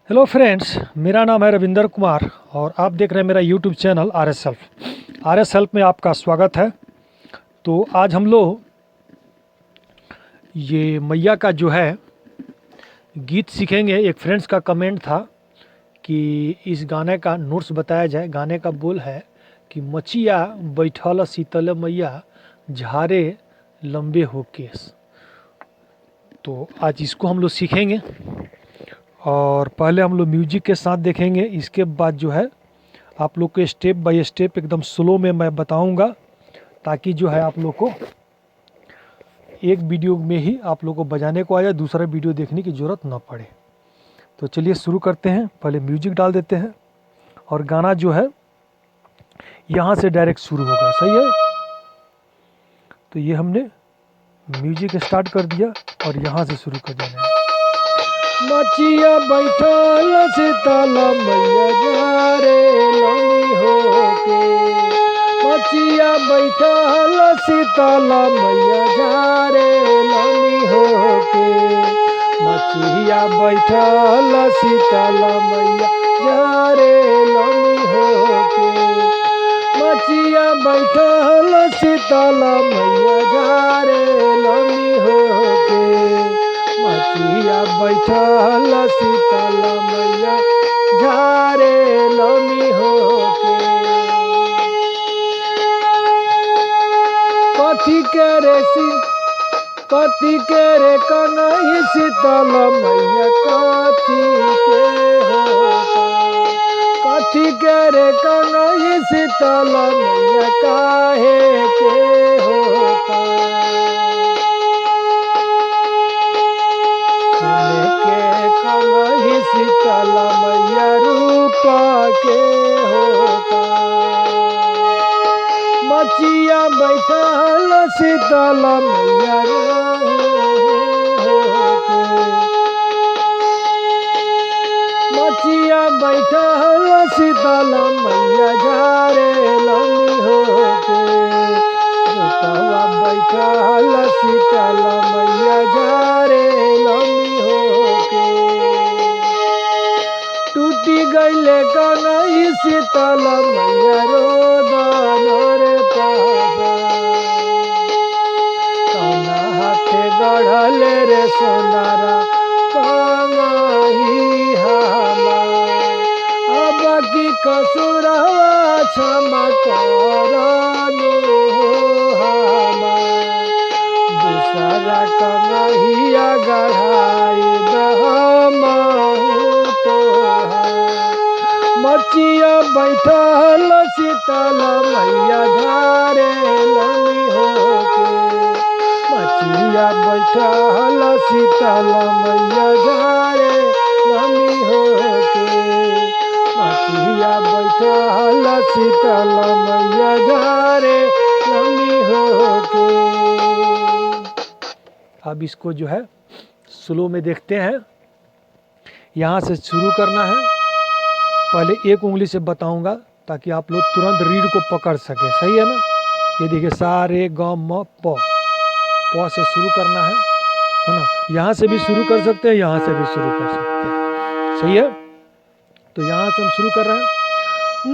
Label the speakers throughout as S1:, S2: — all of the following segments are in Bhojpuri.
S1: हेलो फ्रेंड्स, मेरा नाम है रविंदर कुमार और आप देख रहे हैं मेरा YouTube channel R S help में आपका स्वागत है। तो आज हम लोग ये मैया का जो है गीत सीखेंगे। एक फ्रेंड्स का कमेंट था कि इस गाने का नोट्स बताया जाए। गाने का बोल है कि मचिया बैठल शीतल मैया झारे लंबे हो केस। तो आज इसको हम लोग सीखेंगे और पहले हम लोग म्यूजिक के साथ देखेंगे। इसके बाद जो है आप लोग को स्टेप बाय स्टेप एकदम स्लो में मैं बताऊंगा, ताकि जो है आप लोग को एक वीडियो में ही आप लोग को बजाने को आ जाए, दूसरा वीडियो देखने की ज़रूरत ना पड़े। तो चलिए शुरू करते हैं। पहले म्यूजिक डाल देते हैं और गाना जो है यहाँ से डायरेक्ट शुरू होगा। सही है। तो ये हमने म्यूजिक स्टार्ट कर दिया और यहाँ से शुरू कर देना है। मचिया बैठल शीतल मैया झारे लमी होके। मचिया बैठल शीतल मैया झारे लमी होके। मचिया बैठल शीतल मैया झारे लमी होके। मचिया बैठल शीतल मैया झारे लमी होके। मचिया बैठल शीतल मैया झारे लमी होके। कथी के रे कन्हई शीतल मैया कथी के होता। कथी के रे कन्हई शीतल मैया काहे के होता। कन्हई शीतल मैया रूप के होता। मचिया बैठल शीतल मैया होके। मचिया बैठल शीतल मैया झारे लमी होके। रूपवा बैठल शीतल मैया झारे लमी होके। टूटी गईले कन्हई शीतल मैया रोदन रे पासा। कौना हाथे गढ़ल रे सोनारा कन्हई हमार। अब की कसुरवा क्षमा करनु हमार। दूसरा कन्हैया गढ़ाई हमहु तोहार। मचिया बैठल शीतल मैया झारे लमी होके। मचिया बैठल शीतल मैया झारे लमी होके। मचिया बैठल शीतल मैया झारे लमी होके। अब इसको जो है स्लो में देखते हैं। यहाँ से शुरू करना है। पहले एक उंगली से बताऊंगा ताकि आप लोग तुरंत रीड को पकड़ सके। सही है ना। ये देखिए सा रे ग म प। प से शुरू करना है ना। यहाँ से भी शुरू कर सकते हैं, यहाँ से भी शुरू कर सकते हैं। सही है। तो यहाँ से हम शुरू कर रहे हैं।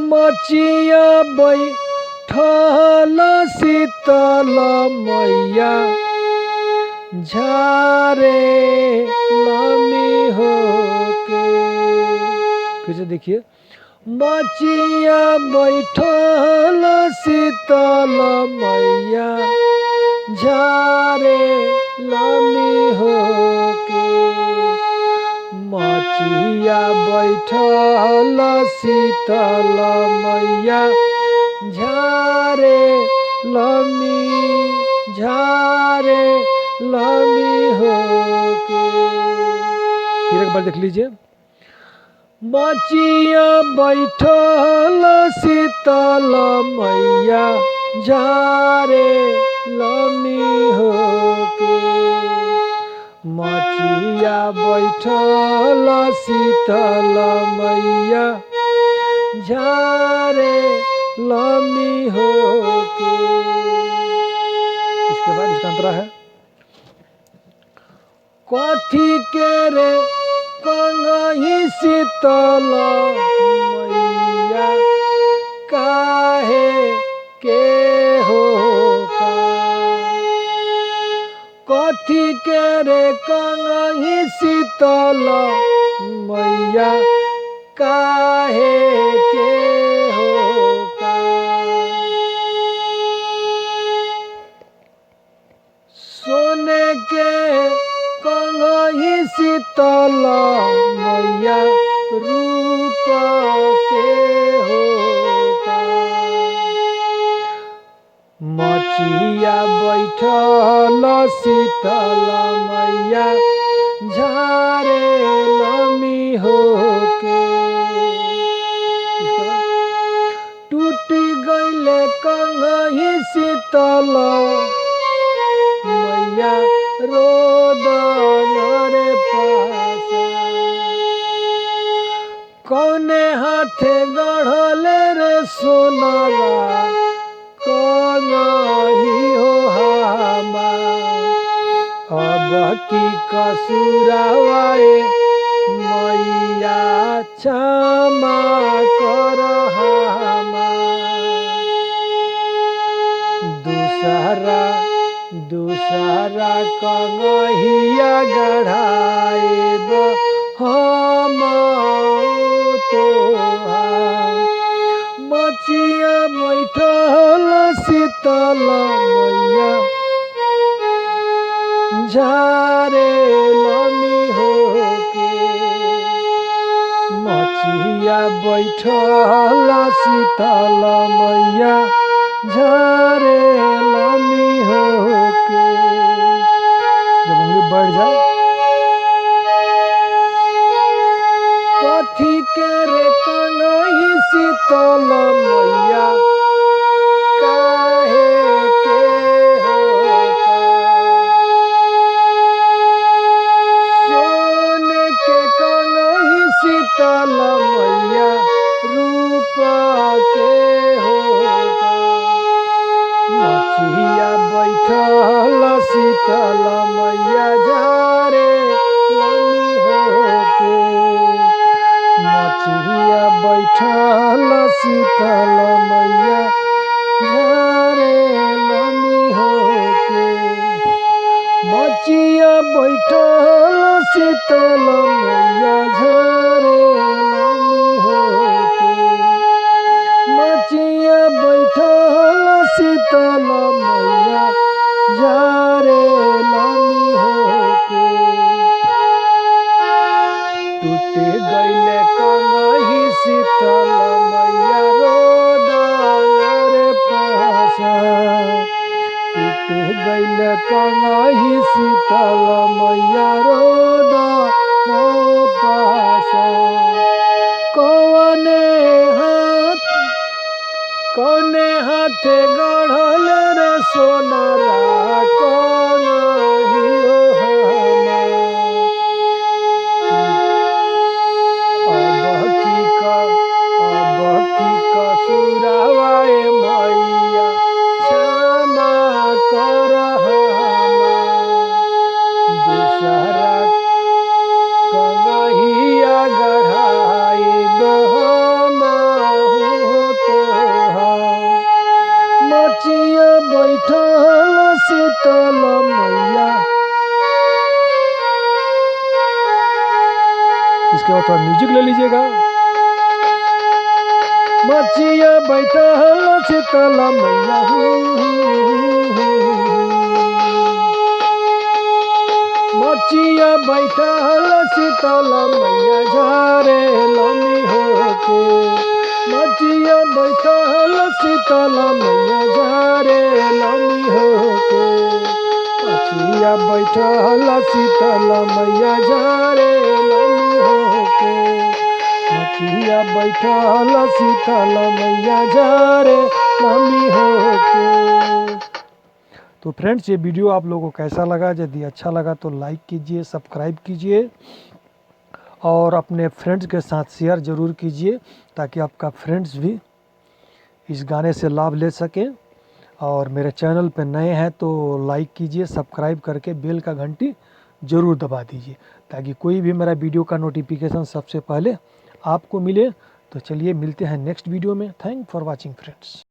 S1: मचिया बैठल शीतल मैया झारे लमी होके। फिर से देखिए। मचिया बैठल शीतल मैया झारे लमी होके। मचिया बैठल शीतल मैया झारे लमी होके। फिर एक बार देख लीजिए। मचिया बैठल शीतल मैया झारे लमी होके। मचिया बैठल शीतल मैया झारे लमी होके। इसके बाद इसका अंतरा है। कथी के रे कंगही शीतल मैया काहे के हो का कथी के रे कंगही शीतल मैया काहे के हो का सोने के कंगही शीतल मैया रूप के हो का मचिया बैठल शीतल मैया झारे लमी हो के टूटी गईले कंगही शीतल मैया रोदन रे पासा कौने हाथे गढ़ले रे सोनारा कंगही हो हामा अब की कसुरावाए मैया क्षमा कर हामा दूसरा कंगहिया गढ़ाएब हम तोहार मचिया बैठल शीतल मैया झारे लमी हो के मचिया बैठल शीतल मैया झारे लमी हो के जब उंगली बढ़ जाए कथी के रे कंगही शीतल मैया काहे के हो का सोने के कंगही शीतल मैया रूप के हो का मचिया बैठल शीतल मैया झारे लमी हो के मचिया बैठल शीतल मैया झारे लमी हो के मचिया बैठल शीतल मैया झारे लमी हो के मचिया बैठल शीतल मैया झारे लमी हो के टूटे गईले कंगही शीतल मैया रोदन रे पासा टूटे गईले कंगही शीतल मैया रोदन पासा कौने हाथे गढ़ल रे सोनारा कंगही हो हामा अब की कसुरावाए मैया क्षमा कर हामा दूसरा कंगहिया गढ़ाइब हम तोहार मचिया बैठल शीतल मैया इसके बाद थोड़ा म्यूजिक ले लीजिएगा मचिया बैठल शीतल मैया मचिया बैठल शीतल मैया झारे लमी हो के मचिया बैठल शीतल मैया झारे लमी हो के मचिया बैठल शीतल मैया झारे लमी हो के मचिया बैठल शीतल मैया झारे लमी हो के। तो फ्रेंड्स ये वीडियो आप लोगों को कैसा लगा? यदि अच्छा लगा तो लाइक कीजिए, सब्सक्राइब कीजिए और अपने फ्रेंड्स के साथ शेयर ज़रूर कीजिए ताकि आपका फ्रेंड्स भी इस गाने से लाभ ले सकें। और मेरे चैनल पे नए हैं तो लाइक कीजिए, सब्सक्राइब करके बेल का घंटी ज़रूर दबा दीजिए। ताकि कोई भी मेरा वीडियो का नोटिफिकेशन सबसे पहले आपको मिले। तो चलिए मिलते हैं नेक्स्ट वीडियो में। Thank for watching friends.